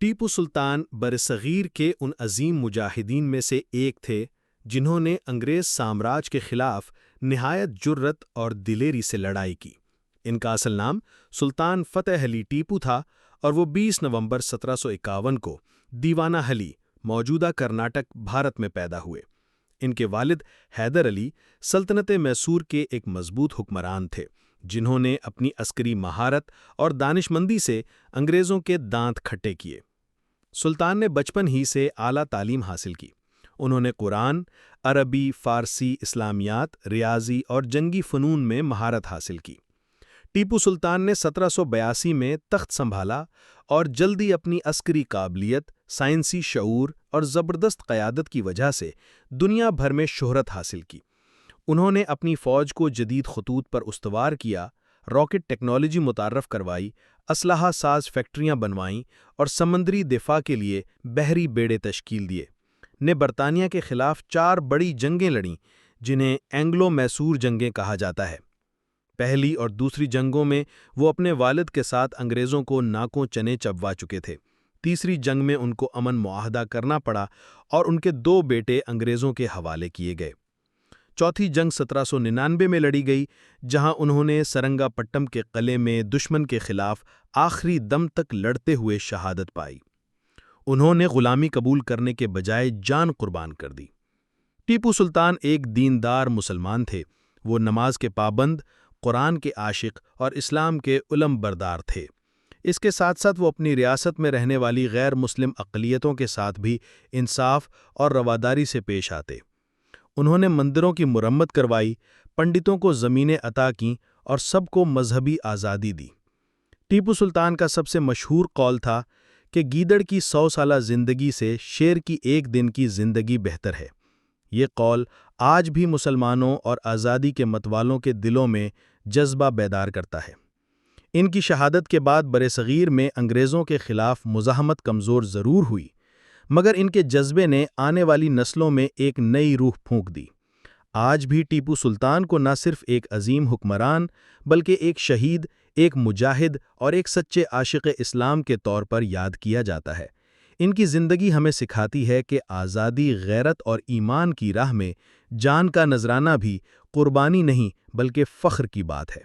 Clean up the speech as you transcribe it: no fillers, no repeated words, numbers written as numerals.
ٹیپو سلطان برصغیر کے ان عظیم مجاہدین میں سے ایک تھے جنہوں نے انگریز سامراج کے خلاف نہایت جرأت اور دلیری سے لڑائی کی۔ ان کا اصل نام سلطان فتح علی ٹیپو تھا اور وہ 20 نومبر 1751 کو دیوانہ حلی، موجودہ کرناٹک، بھارت میں پیدا ہوئے۔ ان کے والد حیدر علی سلطنت میسور کے ایک مضبوط حکمران تھے جنہوں نے اپنی عسکری مہارت اور دانش مندی سے انگریزوں کے دانت کھٹے کیے۔ سلطان نے بچپن ہی سے اعلیٰ تعلیم حاصل کی۔ انہوں نے قرآن، عربی، فارسی، اسلامیات، ریاضی اور جنگی فنون میں مہارت حاصل کی۔ ٹیپو سلطان نے 1782 میں تخت سنبھالا اور جلدی اپنی عسکری قابلیت، سائنسی شعور اور زبردست قیادت کی وجہ سے دنیا بھر میں شہرت حاصل کی۔ انہوں نے اپنی فوج کو جدید خطوط پر استوار کیا، راکٹ ٹیکنالوجی متعارف کروائی، اسلحہ ساز فیکٹریاں بنوائیں اور سمندری دفاع کے لیے بحری بیڑے تشکیل دیے۔ نے برطانیہ کے خلاف 4 بڑی جنگیں لڑیں جنہیں اینگلو میسور جنگیں کہا جاتا ہے۔ پہلی اور دوسری جنگوں میں وہ اپنے والد کے ساتھ انگریزوں کو ناکوں چنے چبوا چکے تھے۔ تیسری جنگ میں ان کو امن معاہدہ کرنا پڑا اور ان کے 2 بیٹے انگریزوں کے حوالے کیے گئے۔ چوتھی جنگ 1799 میں لڑی گئی، جہاں انہوں نے سرنگا پٹم کے قلعے میں دشمن کے خلاف آخری دم تک لڑتے ہوئے شہادت پائی۔ انہوں نے غلامی قبول کرنے کے بجائے جان قربان کر دی۔ ٹیپو سلطان ایک دیندار مسلمان تھے۔ وہ نماز کے پابند، قرآن کے عاشق اور اسلام کے علم بردار تھے۔ اس کے ساتھ ساتھ وہ اپنی ریاست میں رہنے والی غیر مسلم اقلیتوں کے ساتھ بھی انصاف اور رواداری سے پیش آتے۔ انہوں نے مندروں کی مرمت کروائی، پنڈتوں کو زمینیں عطا کیں اور سب کو مذہبی آزادی دی۔ ٹیپو سلطان کا سب سے مشہور قول تھا کہ گیدڑ کی 100 سالہ زندگی سے شیر کی 1 دن کی زندگی بہتر ہے۔ یہ قول آج بھی مسلمانوں اور آزادی کے متوالوں کے دلوں میں جذبہ بیدار کرتا ہے۔ ان کی شہادت کے بعد برصغیر میں انگریزوں کے خلاف مزاحمت کمزور ضرور ہوئی، مگر ان کے جذبے نے آنے والی نسلوں میں ایک نئی روح پھونک دی۔ آج بھی ٹیپو سلطان کو نہ صرف ایک عظیم حکمران بلکہ ایک شہید، ایک مجاہد اور ایک سچے عاشق اسلام کے طور پر یاد کیا جاتا ہے۔ ان کی زندگی ہمیں سکھاتی ہے کہ آزادی، غیرت اور ایمان کی راہ میں جان کا نذرانہ بھی قربانی نہیں بلکہ فخر کی بات ہے۔